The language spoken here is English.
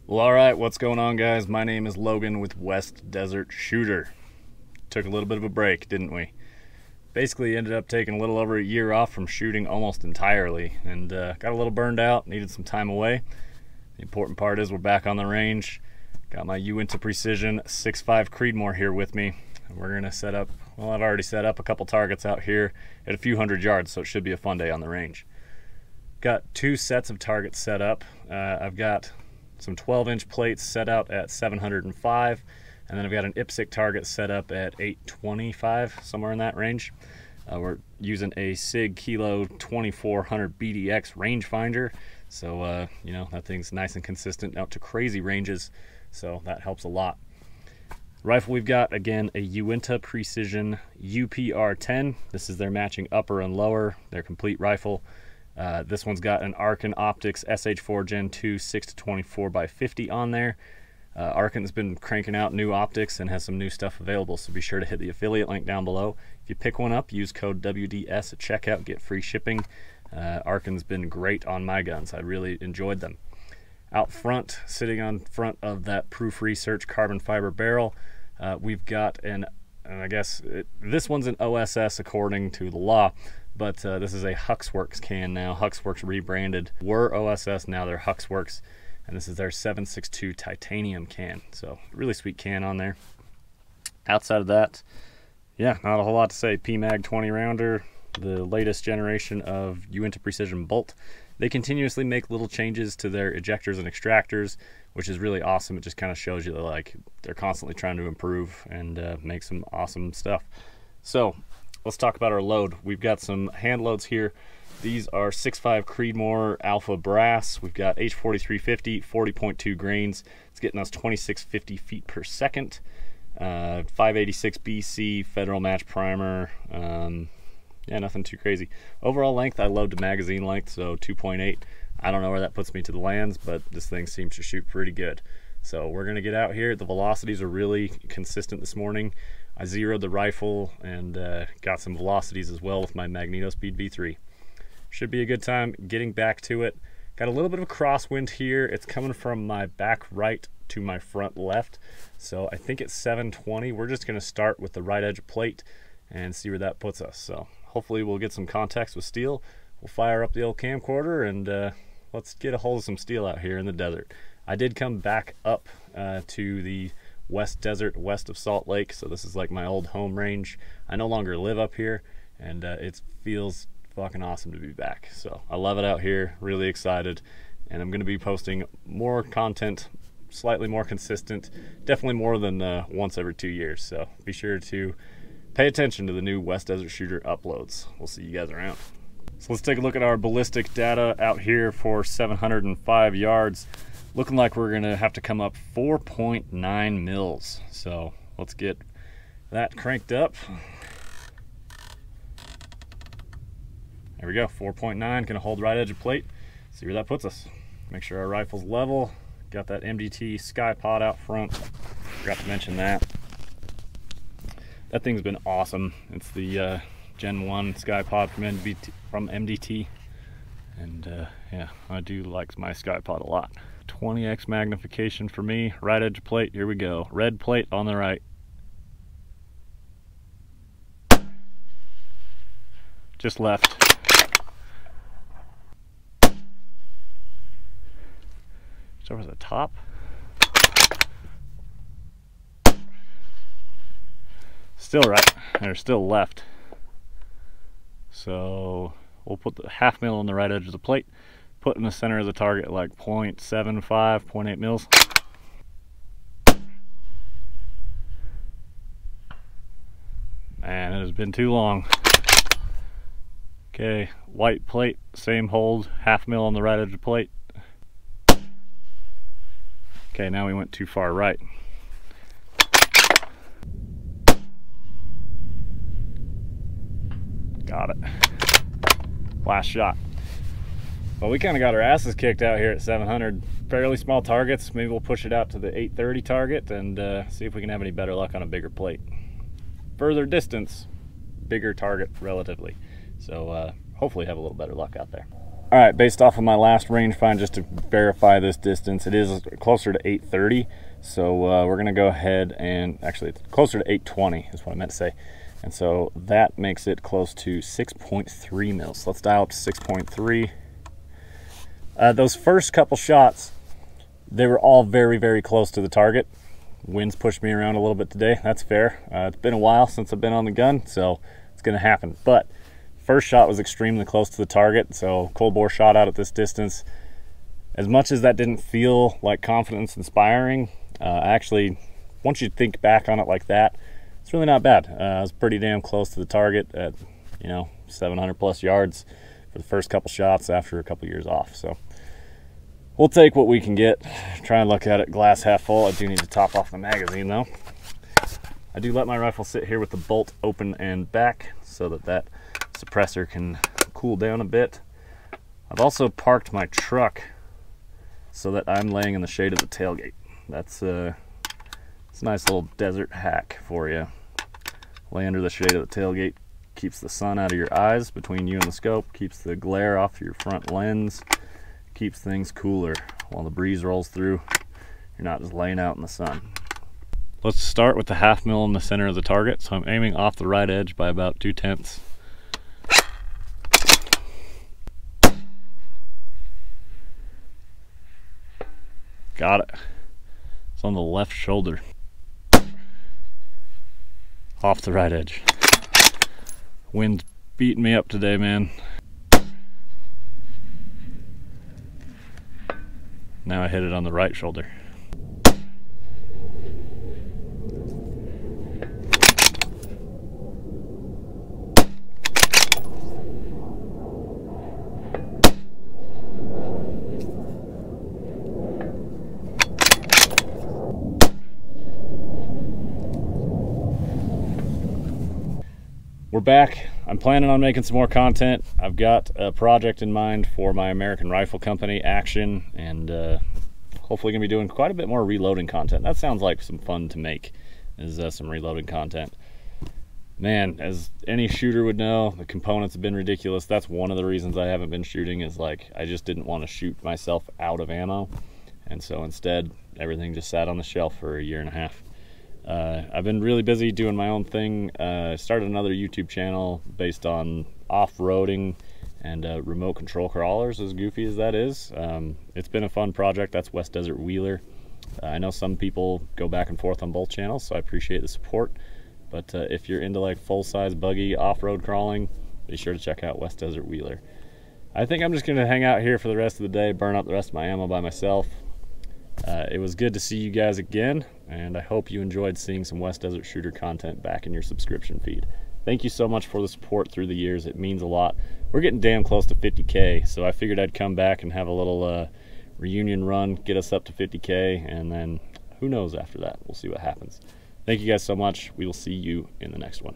Well, alright, what's going on, guys? My name is Logan with West Desert Shooter. Took a little bit of a break, didn't we? Basically ended up taking a little over a year off from shooting almost entirely, and got a little burned out, needed some time away. The important part is we're back on the range. Got my Uintah Precision 6.5 Creedmoor here with me. And we're gonna set up, well, I've already set up a couple targets out here at a few hundred yards, so it should be a fun day on the range. Got two sets of targets set up. I've got some 12-inch plates set out at 705, and then I've got an IPSC target set up at 825, somewhere in that range. We're using a SIG Kilo 2400 BDX rangefinder, so you know, that thing's nice and consistent out to crazy ranges, so that helps a lot. Rifle we've got, again, a Uintah Precision UPR-10. This is their matching upper and lower, their complete rifle. This one's got an Arken Optics SH4 Gen 2 6-24x50 on there. Arken's been cranking out new optics and has some new stuff available, so be sure to hit the affiliate link down below. If you pick one up, use code WDS at checkout, get free shipping. Arken's been great on my guns. I really enjoyed them. Out front, sitting on front of that Proof Research carbon fiber barrel, we've got and I guess this one's an OSS according to the law, but this is a Huxwrx can now. Huxwrx rebranded. Were OSS, now they're Huxwrx, and this is their 7.62 titanium can. So really sweet can on there. Outside of that, yeah, not a whole lot to say. PMag 20 rounder, the latest generation of Uintah Precision bolt. They continuously make little changes to their ejectors and extractors, which is really awesome. It just kind of shows you that, like, they're constantly trying to improve and make some awesome stuff. So let's talk about our load. We've got some hand loads here. These are 6.5 Creedmoor Alpha Brass. We've got H4350, 40.2 grains. It's getting us 2650 feet per second. 586 BC Federal Match Primer. Yeah, nothing too crazy. Overall length, I load to magazine length, so 2.8. I don't know where that puts me to the lands, but this thing seems to shoot pretty good. So we're gonna get out here. The velocities are really consistent this morning. I zeroed the rifle and got some velocities as well with my Magnetospeed V3. Should be a good time getting back to it. Got a little bit of a crosswind here. It's coming from my back right to my front left. So I think it's 720. We're just gonna start with the right edge of plate and see where that puts us. So hopefully we'll get some contacts with steel. We'll fire up the old camcorder and let's get a hold of some steel out here in the desert. I did come back up to the West Desert west of Salt Lake, so this is like my old home range. I no longer live up here, and it feels fucking awesome to be back. So I love it out here, really excited, and I'm gonna be posting more content, slightly more consistent, definitely more than once every 2 years. So be sure to pay attention to the new West Desert Shooter uploads. We'll see you guys around. So let's take a look at our ballistic data out here for 705 yards. Looking like we're gonna have to come up 4.9 mils. So let's get that cranked up. There we go, 4.9, gonna hold right edge of plate. See where that puts us. Make sure our rifle's level. Got that MDT Sky Pod out front. Forgot to mention that. That thing's been awesome. It's the Gen 1 Sky Pod from MDT. And yeah, I do like my Sky Pod a lot. 20x magnification for me. Right edge plate, here we go. Red plate on the right. Just left. Just over the top. Still right, or still left. So we'll put the 0.5 mil on the right edge of the plate, put in the center of the target like 0.75, 0.8 mils. Man, it has been too long. Okay, white plate, same hold, 0.5 mil on the right edge of the plate. Okay, now we went too far right. Got it. Last shot. Well, we kind of got our asses kicked out here at 700. Fairly small targets. Maybe we'll push it out to the 830 target and see if we can have any better luck on a bigger plate. Further distance, bigger target relatively. So hopefully have a little better luck out there. All right, based off of my last range find, just to verify this distance, it is closer to 830. So we're gonna go ahead and, actually it's closer to 820 is what I meant to say. And so that makes it close to 6.3 mils. So let's dial up to 6.3. Those first couple shots, they were all very, very close to the target. Winds pushed me around a little bit today, that's fair. It's been a while since I've been on the gun, so it's gonna happen. But first shot was extremely close to the target, so cold bore shot out at this distance. As much as that didn't feel like confidence inspiring, actually, once you think back on it like that, it's really not bad. I was pretty damn close to the target at, 700 plus yards for the first couple shots after a couple years off. So we'll take what we can get. Try and look at it glass half full. I do need to top off the magazine though. I do let my rifle sit here with the bolt open and back so that suppressor can cool down a bit. I've also parked my truck so that I'm laying in the shade of the tailgate. It's a nice little desert hack for you. Lay under the shade of the tailgate, keeps the sun out of your eyes between you and the scope, keeps the glare off your front lens, keeps things cooler while the breeze rolls through. You're not just laying out in the sun. Let's start with the 1/2 mil in the center of the target. So I'm aiming off the right edge by about 2/10. Got it. It's on the left shoulder. Off the right edge. Wind's beating me up today, man. Now I hit it on the right shoulder. We're back. I'm planning on making some more content. I've got a project in mind for my American Rifle Company, Action, and hopefully gonna be doing quite a bit more reloading content. That sounds like some fun to make, is some reloading content. Man, as any shooter would know, the components have been ridiculous. That's one of the reasons I haven't been shooting, is like I just didn't want to shoot myself out of ammo, and so instead everything just sat on the shelf for 1.5 years. I've been really busy doing my own thing. Started another YouTube channel based on off-roading and remote control crawlers, as goofy as that is. It's been a fun project. That's West Desert Wheeler. I know some people go back and forth on both channels, so I appreciate the support. But if you're into like full-size buggy off-road crawling, be sure to check out West Desert Wheeler. I think I'm just going to hang out here for the rest of the day, burn up the rest of my ammo by myself. It was good to see you guys again, and I hope you enjoyed seeing some West Desert Shooter content back in your subscription feed. Thank you so much for the support through the years. It means a lot. We're getting damn close to 50K, so I figured I'd come back and have a little reunion run, get us up to 50K, and then who knows after that. We'll see what happens. Thank you guys so much. We will see you in the next one.